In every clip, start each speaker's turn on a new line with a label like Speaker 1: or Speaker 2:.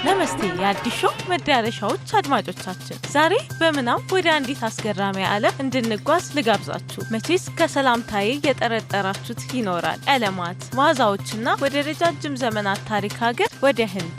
Speaker 1: ነመስቴ የአዲስ ሾው መዳረሻዎች አድማጮቻችን፣ ዛሬ በምናብ ወደ አንዲት አስገራሚ ዓለም እንድንጓዝ ልጋብዛችሁ። መቼስ ከሰላምታዬ የጠረጠራችሁት ይኖራል። ቀለማት፣ መዓዛዎችና ወደ ረጃጅም ዘመናት ታሪክ ሀገር ወደ ህንድ።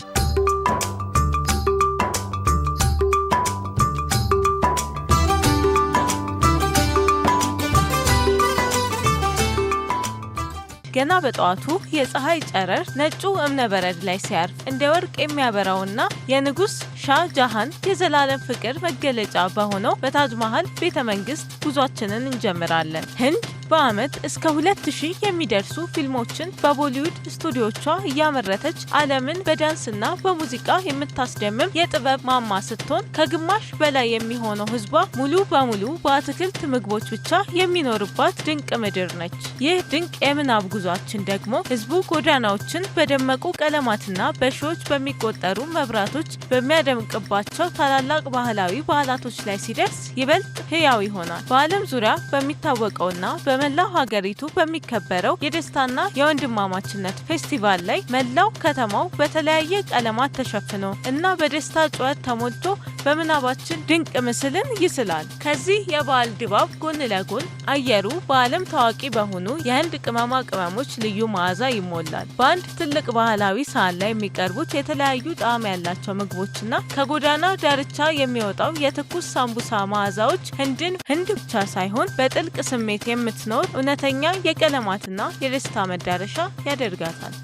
Speaker 1: ገና በጠዋቱ የፀሐይ ጨረር ነጩ እብነበረድ ላይ ሲያርፍ እንደ ወርቅ የሚያበራውና የንጉስ ሻህ ጃሃን የዘላለም ፍቅር መገለጫ በሆነው በታጅ መሃል ቤተመንግስት ጉዟችንን እንጀምራለን። ህንድ በአመት እስከ 2000 የሚደርሱ ፊልሞችን በቦሊውድ ስቱዲዮቿ እያመረተች ዓለምን በዳንስና በሙዚቃ የምታስደምም የጥበብ ማማ ስትሆን ከግማሽ በላይ የሚሆነው ህዝቧ ሙሉ በሙሉ በአትክልት ምግቦች ብቻ የሚኖርባት ድንቅ ምድር ነች። ይህ ድንቅ የምናብ ጉዟችን ደግሞ ህዝቡ ጎዳናዎችን በደመቁ ቀለማትና በሺዎች በሚቆጠሩ መብራቶች በሚያደምቅባቸው ታላላቅ ባህላዊ በዓላቶች ላይ ሲደርስ ይበልጥ ህያው ይሆናል። በዓለም ዙሪያ በሚታወቀውና በመላው ሀገሪቱ በሚከበረው የደስታና የወንድማማችነት ፌስቲቫል ላይ መላው ከተማው በተለያየ ቀለማት ተሸፍኖ እና በደስታ ጩኸት ተሞልቶ በምናባችን ድንቅ ምስልን ይስላል። ከዚህ የበዓል ድባብ ጎን ለጎን አየሩ በዓለም ታዋቂ በሆኑ የህንድ ቅመማ ቅመሞች ልዩ መዓዛ ይሞላል። በአንድ ትልቅ ባህላዊ ሳህን ላይ የሚቀርቡት የተለያዩ ጣዕም ያላቸው ምግቦችና ከጎዳና ዳርቻ የሚወጣው የትኩስ ሳምቡሳ መዓዛዎች ህንድን ህንድ ብቻ ሳይሆን በጥልቅ ስሜት የምትኖር እውነተኛ የቀለማትና የደስታ መዳረሻ ያደርጋታል።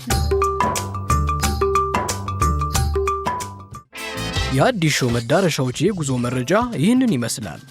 Speaker 2: የአዲስ ሾው መዳረሻዎች የጉዞ መረጃ ይህንን ይመስላል።